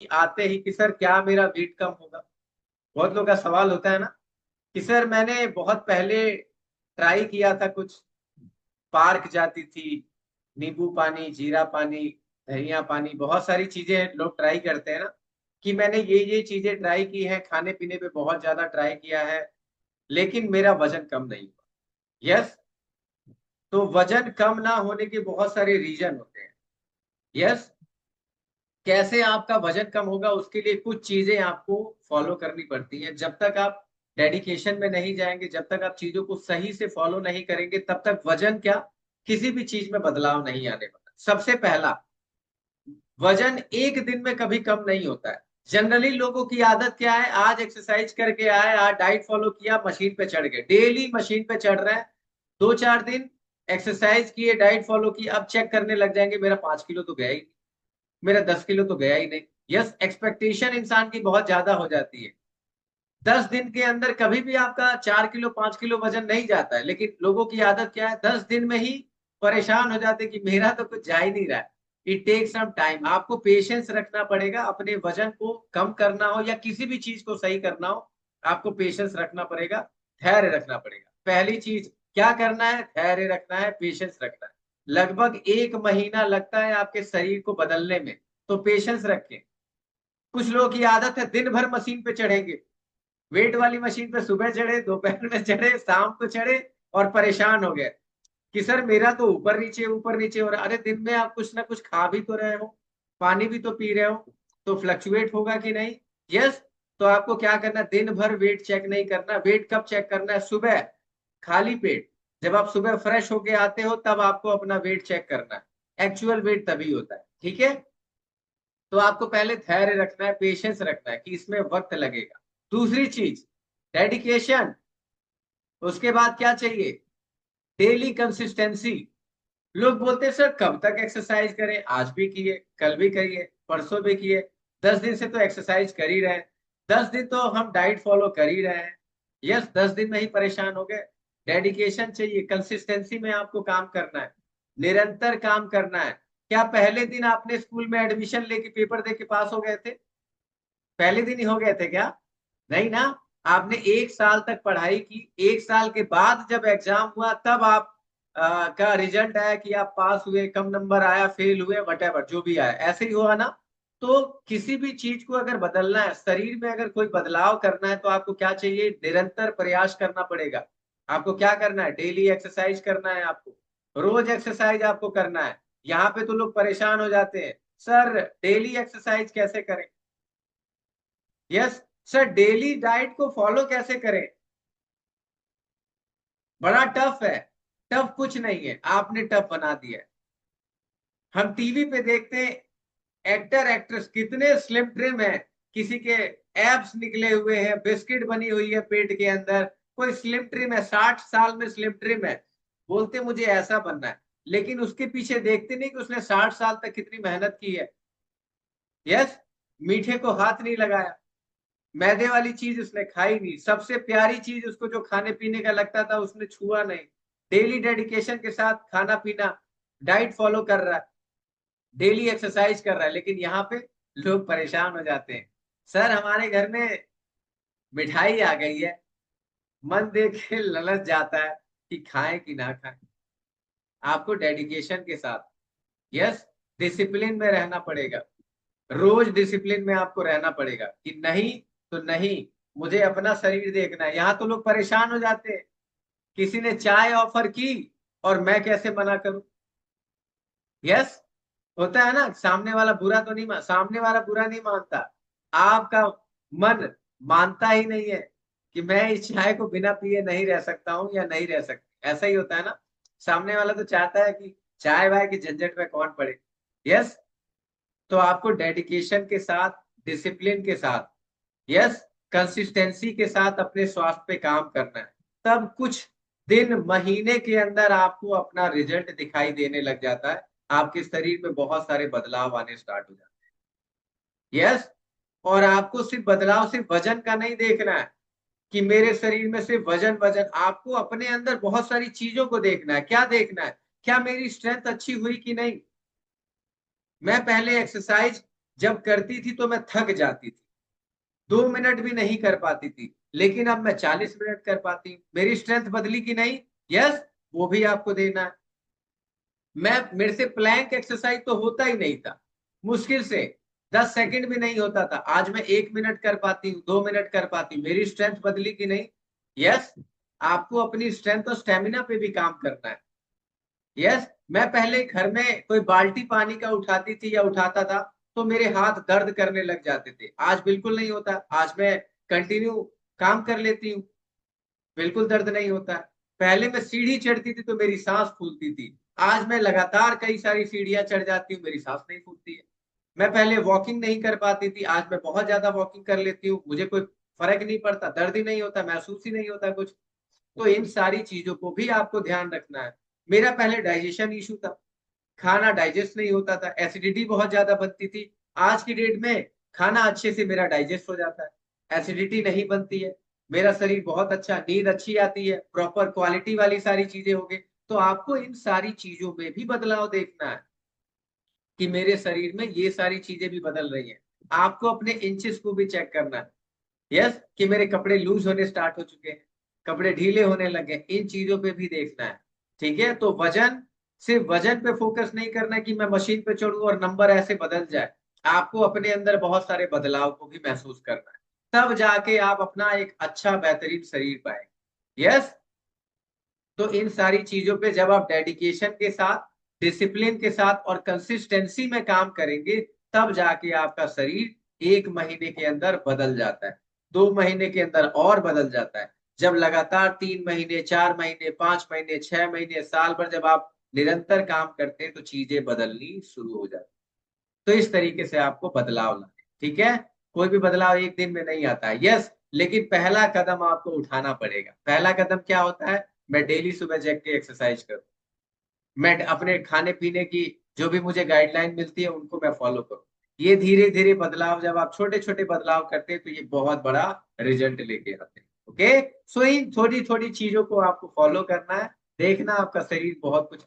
आते ही कि सर क्या मेरा वेट कम होगा। बहुत लोगों का सवाल होता है ना कि सर मैंने बहुत पहले ट्राई किया था कुछ, पार्क जाती थी, नींबू पानी, जीरा पानी, धनिया पानी, बहुत सारी चीजें लोग ट्राई करते हैं ना कि मैंने ये चीजें ट्राई की हैं, खाने पीने पे बहुत ज्यादा ट्राई किया है, लेकिन मेरा वजन कम नहीं हुआ। यस। तो वजन कम ना होने के बहुत सारे रीजन होते हैं। यस। कैसे आपका वजन कम होगा उसके लिए कुछ चीजें आपको फॉलो करनी पड़ती हैं। जब तक आप डेडिकेशन में नहीं जाएंगे, जब तक आप चीजों को सही से फॉलो नहीं करेंगे, तब तक वजन क्या, किसी भी चीज में बदलाव नहीं आने वाला। सबसे पहला, वजन एक दिन में कभी कम नहीं होता है। जनरली लोगों की आदत क्या है, आज एक्सरसाइज करके आए, आज डाइट फॉलो किया, मशीन पे चढ़ गए, डेली मशीन पे चढ़ रहे हैं। 2-4 दिन एक्सरसाइज किए, डाइट फॉलो की, अब चेक करने लग जाएंगे मेरा 5 किलो तो गया ही, मेरा 10 किलो तो गया ही नहीं। यस, एक्सपेक्टेशन इंसान की बहुत ज्यादा हो जाती है। 10 दिन के अंदर कभी भी आपका 4 किलो 5 किलो वजन नहीं जाता है, लेकिन लोगों की आदत क्या है, 10 दिन में ही परेशान हो जाते हैं कि मेरा तो कुछ जा ही नहीं रहा है। इट टेक सम टाइम, आपको पेशेंस रखना पड़ेगा। अपने वजन को कम करना हो या किसी भी चीज को सही करना हो, आपको पेशेंस रखना पड़ेगा, धैर्य रखना पड़ेगा। पहली चीज क्या करना है, धैर्य रखना है, पेशेंस रखना है। लगभग 1 महीना लगता है आपके शरीर को बदलने में, तो पेशेंस रखें। कुछ लोगों की आदत है दिन भर मशीन पे चढ़ेंगे, वेट वाली मशीन पे सुबह चढ़े, दोपहर में चढ़े, शाम को चढ़े, और परेशान हो गए कि सर मेरा तो ऊपर नीचे हो रहा है। अरे दिन में आप कुछ ना कुछ खा भी तो रहे हो, पानी भी तो पी रहे हो, तो फ्लक्चुएट होगा कि नहीं। यस। तो आपको क्या करना है, दिन भर वेट चेक नहीं करना। वेट कब चेक करना है, सुबह, खाली पेट। जब आप सुबह फ्रेश होके आते हो तब आपको अपना वेट चेक करना है, एक्चुअल वेट तभी होता है। ठीक है। तो आपको पहले धैर्य रखना है, पेशेंस रखना है कि इसमें वक्त लगेगा। दूसरी चीज, डेडिकेशन। उसके बाद क्या चाहिए, डेली कंसिस्टेंसी। लोग बोलते हैं सर कब तक एक्सरसाइज करें, आज भी किए, कल भी करिए, परसों भी किए, 10 दिन से तो एक्सरसाइज कर ही रहे हैं, 10 दिन तो हम डाइट फॉलो कर ही रहे हैं। यस, 10 दिन में ही परेशान हो गए। डेडिकेशन चाहिए, कंसिस्टेंसी में आपको काम करना है, निरंतर काम करना है। क्या पहले दिन आपने स्कूल में एडमिशन लेके पेपर दे के पास हो गए थे, पहले दिन ही हो गए थे क्या? नहीं ना। आपने 1 साल तक पढ़ाई की, 1 साल के बाद जब एग्जाम हुआ तब आप का रिजल्ट आया कि आप पास हुए, कम नंबर आया, फेल हुए, वटेवर जो भी आया, ऐसे ही हुआ ना। तो किसी भी चीज को अगर बदलना है, शरीर में अगर कोई बदलाव करना है, तो आपको क्या चाहिए, निरंतर प्रयास करना पड़ेगा। आपको क्या करना है, डेली एक्सरसाइज करना है, आपको रोज एक्सरसाइज आपको करना है। यहाँ पे तो लोग परेशान हो जाते हैं, सर डेली एक्सरसाइज कैसे करें। यस। सर डेली डाइट को फॉलो कैसे करें, बड़ा टफ है। टफ कुछ नहीं है, आपने टफ बना दिया है। हम टीवी पे देखते हैं, एक्टर एक्ट्रेस कितने स्लिम ट्रिम है, किसी के एब्स निकले हुए हैं, बिस्किट बनी हुई है पेट के अंदर, कोई स्लिम ट्रिम है, 60 साल में स्लिम ट्रिम है, बोलते मुझे ऐसा बनना है। लेकिन उसके पीछे देखते नहीं कि उसने 60 साल तक कितनी मेहनत की है। यस। मीठे को हाथ नहीं लगाया, मैदे वाली चीज उसने खाई नहीं, सबसे प्यारी चीज उसको जो खाने पीने का लगता था उसने छुआ नहीं। डेली डेडिकेशन के साथ खाना पीना, डाइट फॉलो कर रहा है, डेली एक्सरसाइज कर रहा है, लेकिन यहाँ पे लोग परेशान हो जाते हैं, सर हमारे घर में मिठाई आ गई है, मन देख के ललच जाता है कि खाएं कि ना खाएं। आपको डेडिकेशन के साथ, यस, डिसिप्लिन में रहना पड़ेगा। रोज डिसिप्लिन में आपको रहना पड़ेगा कि नहीं तो नहीं, मुझे अपना शरीर देखना है। यहाँ तो लोग परेशान हो जाते हैं, किसी ने चाय ऑफर की और मैं कैसे मना करूं। यस। होता है ना, सामने वाला बुरा तो नहीं सामने वाला बुरा नहीं मानता, आपका मन मानता ही नहीं है कि मैं इस चाय को बिना पिए नहीं रह सकता हूं या नहीं रह सकती, ऐसा ही होता है ना। सामने वाला तो चाहता है कि चाय वाय की झंझट में कौन पड़े। यस। तो आपको डेडिकेशन के साथ, डिसिप्लिन के साथ, यस, कंसिस्टेंसी के साथ अपने स्वास्थ्य पे काम करना है। तब कुछ दिन, महीने के अंदर आपको अपना रिजल्ट दिखाई देने लग जाता है, आपके शरीर में बहुत सारे बदलाव आने स्टार्ट हो जाते हैं। यस। और आपको सिर्फ बदलाव सिर्फ वजन का नहीं देखना है कि मेरे शरीर में सिर्फ वजन वजन, आपको अपने अंदर बहुत सारी चीजों को देखना है। क्या देखना है, क्या मेरी स्ट्रेंथ अच्छी हुई कि नहीं। मैं पहले एक्सरसाइज जब करती थी तो मैं थक जाती थी, 2 मिनट भी नहीं कर पाती थी, लेकिन अब मैं 40 मिनट कर पाती हूँ। मेरी स्ट्रेंथ बदली कि नहीं? यस, वो भी आपको देना है। मेरे से प्लैंक एक्सरसाइज तो होता ही नहीं था, मुश्किल से 10 सेकंड भी नहीं होता था, आज मैं 1 मिनट कर पाती हूँ, 2 मिनट कर पाती हूँ। मेरी स्ट्रेंथ बदली कि नहीं? यस, आपको अपनी स्ट्रेंथ और स्टेमिना पे भी काम करना है। यस, मैं पहले घर में कोई बाल्टी पानी का उठाती थी या उठाता था तो मेरे हाथ दर्द करने लग जाते थे, आज बिल्कुल नहीं होता। आज मैं कंटिन्यू काम कर लेती हूँ, बिल्कुल दर्द नहीं होता है। पहले मैं सीढ़ी चढ़ती थी तो मेरी सांस फूलती थी, आज मैं लगातार कई सारी सीढ़ियां चढ़ जाती हूँ, मेरी सांस नहीं फूलती है। मैं पहले वॉकिंग नहीं कर पाती थी, आज मैं बहुत ज्यादा वॉकिंग कर लेती हूँ, मुझे कोई फर्क नहीं पड़ता, दर्द ही नहीं होता, महसूस ही नहीं होता कुछ। तो इन सारी चीजों को भी आपको ध्यान रखना है। मेरा पहले डाइजेशन इशू था, खाना डाइजेस्ट नहीं होता था, एसिडिटी बहुत ज्यादा बनती थी। आज की डेट में खाना अच्छे से मेरा डाइजेस्ट हो जाता है, एसिडिटी नहीं बनती है, मेरा शरीर बहुत अच्छा, नींद अच्छी आती है, प्रॉपर क्वालिटी वाली सारी चीजें हो गई। तो आपको इन सारी चीजों में भी बदलाव देखना है कि मेरे शरीर में ये सारी चीजें भी बदल रही हैं। आपको अपने इंचेस को भी चेक करना है। यस, कि मेरे कपड़े लूज होने स्टार्ट हो चुके हैं, कपड़े ढीले होने लगे, इन चीजों पे भी देखना है। ठीक है, तो वजन, सिर्फ वजन पे फोकस नहीं करना कि मैं मशीन पे चढ़ूं और नंबर ऐसे बदल जाए। आपको अपने अंदर बहुत सारे बदलाव को भी महसूस करना है, तब जाके आप अपना एक अच्छा बेहतरीन शरीर पाएंगे। यस, तो इन सारी चीजों पे जब आप डेडिकेशन के साथ, डिसिप्लिन के साथ और कंसिस्टेंसी में काम करेंगे, तब जाके आपका शरीर 1 महीने के अंदर बदल जाता है, 2 महीने के अंदर और बदल जाता है। जब लगातार 3 महीने, 4 महीने, 5 महीने, 6 महीने, साल भर जब आप निरंतर काम करते हैं तो चीजें बदलनी शुरू हो जाती। तो इस तरीके से आपको बदलाव लाए, ठीक है। कोई भी बदलाव एक दिन में नहीं आता है, यस, लेकिन पहला कदम आपको उठाना पड़ेगा। पहला कदम क्या होता है? मैं डेली सुबह जग के एक्सरसाइज करूं, मैं अपने खाने पीने की जो भी मुझे गाइडलाइन मिलती है उनको मैं फॉलो करूं। ये धीरे धीरे बदलाव, जब आप छोटे छोटे बदलाव करते हैं तो ये बहुत बड़ा रिजल्ट लेके आते हैं। ओके, सो इन थोड़ी थोड़ी चीजों को आपको फॉलो करना है, देखना आपका शरीर बहुत कुछ